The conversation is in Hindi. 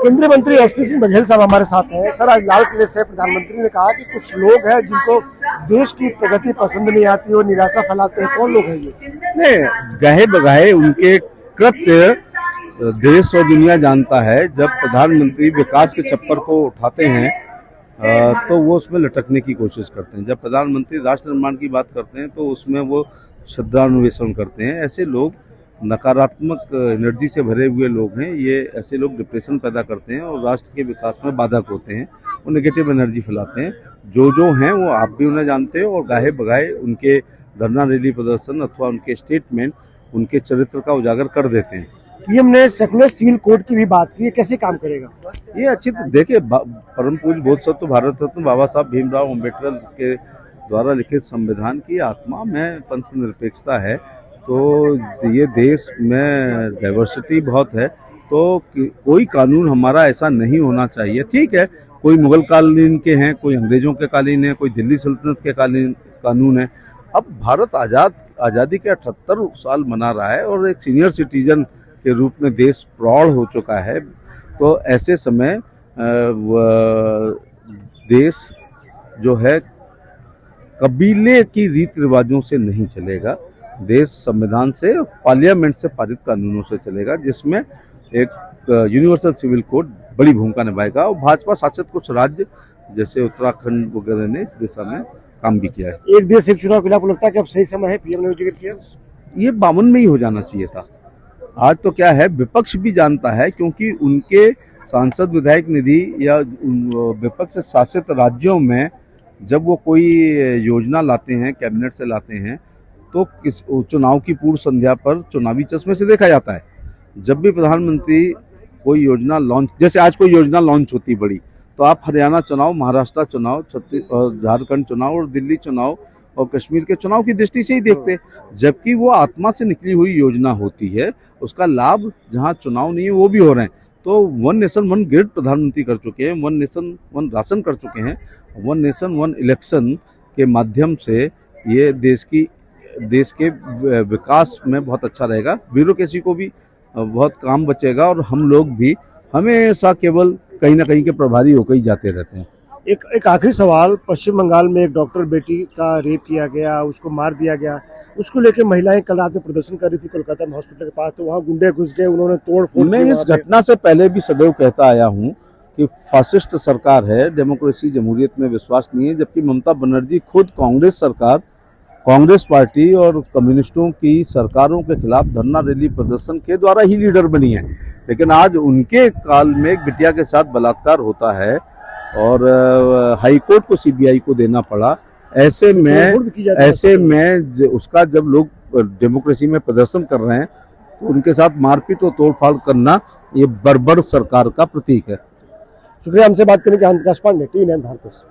केंद्रीय मंत्री एसपी सिंह बघेल साहब हमारे साथ हैं। सर, आज लाल किले से प्रधानमंत्री ने कहा कि कुछ लोग हैं जिनको देश की प्रगति पसंद नहीं आती और निराशा फैलाते हैं। कौन लोग हैं ये? नहीं, गाहे बगाहे उनके कृत्य देश और दुनिया जानता है। जब प्रधानमंत्री विकास के छप्पर को उठाते हैं तो वो उसमें लटकने की कोशिश करते हैं। जब प्रधानमंत्री राष्ट्र निर्माण की बात करते हैं तो उसमें वो श्रद्धान्वेषण करते हैं। ऐसे लोग नकारात्मक एनर्जी से भरे हुए लोग हैं। ये ऐसे लोग डिप्रेशन पैदा करते हैं और राष्ट्र के विकास में बाधक होते हैं। वो नेगेटिव एनर्जी फैलाते हैं। जो हैं वो आप भी उन्हें जानते हो, और गाहे बगाहे उनके धरना रैली प्रदर्शन अथवा उनके स्टेटमेंट उनके चरित्र का उजागर कर देते हैं। पीएम ने सेकुलर सिविल कोड की भी बात की है, कैसे काम करेगा? ये अच्छी देखिए, परम पूज्य बोधसत्व भारत रत्न बाबा साहब भीमराव अम्बेडकर के द्वारा लिखित संविधान की आत्मा में पंथ निरपेक्षता है। तो ये देश में डाइवर्सिटी बहुत है, तो कोई कानून हमारा ऐसा नहीं होना चाहिए। ठीक है, कोई मुगल कालीन के हैं, कोई अंग्रेजों के कालीन है, कोई दिल्ली सल्तनत के कानून है। अब भारत आज़ादी के 78 साल मना रहा है और एक सीनियर सिटीजन के रूप में देश प्रौढ़ हो चुका है। तो ऐसे समय देश जो है कबीले की रीति रिवाजों से नहीं चलेगा। देश संविधान से, पार्लियामेंट से पारित कानूनों से चलेगा, जिसमें एक यूनिवर्सल सिविल कोड बड़ी भूमिका निभाएगा। और भाजपा शासित कुछ राज्य जैसे उत्तराखंड वगैरह ने इस दिशा में काम भी किया है। एक देश एक चुनाव के लिए आपको लगता है कि अब सही समय है? पीएम ने जिक्र किया ये 52 में ही हो जाना चाहिए था। आज तो क्या है, विपक्ष भी जानता है, क्योंकि उनके सांसद विधायक निधि या विपक्ष शासित राज्यों में जब वो कोई योजना लाते हैं, कैबिनेट से लाते हैं, तो चुनाव की पूर्व संध्या पर चुनावी चश्मे से देखा जाता है। जब भी प्रधानमंत्री कोई योजना लॉन्च, जैसे आज कोई योजना लॉन्च होती बड़ी, तो आप हरियाणा चुनाव, महाराष्ट्र चुनाव, छत्तीसगढ़, झारखंड चुनाव और दिल्ली चुनाव और कश्मीर के चुनाव की दृष्टि से ही देखते, जबकि वो आत्मा से निकली हुई योजना होती है। उसका लाभ जहाँ चुनाव नहीं है वो भी हो रहे हैं। तो वन नेशन वन ग्रिड प्रधानमंत्री कर चुके हैं, वन नेशन वन राशन कर चुके हैं, वन नेशन वन इलेक्शन के माध्यम से ये देश के विकास में बहुत अच्छा रहेगा। ब्यूरोक्रेसी को भी बहुत काम बचेगा और हम लोग भी हमेशा केवल कहीं ना कहीं के प्रभारी होकर ही जाते रहते हैं। एक आखिरी सवाल, पश्चिम बंगाल में एक डॉक्टर बेटी का रेप किया गया, उसको मार दिया गया, उसको लेकर महिलाएं कल रात में प्रदर्शन कर रही थी कोलकाता में हॉस्पिटल के पास, तो वहाँ गुंडे घुस गए, उन्होंने तोड़-फोड़। मैं इस घटना से पहले भी सदैव कहता आया हूँ कि फासिस्ट सरकार है, डेमोक्रेसी जमहूरियत में विश्वास नहीं है। जबकि ममता बनर्जी खुद कांग्रेस सरकार, कांग्रेस पार्टी और कम्युनिस्टों की सरकारों के खिलाफ धरना रैली प्रदर्शन के द्वारा ही लीडर बनी है। लेकिन आज उनके काल में एक बिटिया के साथ बलात्कार होता है और हाईकोर्ट को सीबीआई को देना पड़ा। ऐसे में उसका जब लोग डेमोक्रेसी में प्रदर्शन कर रहे हैं तो उनके साथ मारपीट और तोड़फाड़ करना ये बर्बर सरकार का प्रतीक है। शुक्रिया हमसे बात करने के। आकाश पांडे, टीवी 9 भारत।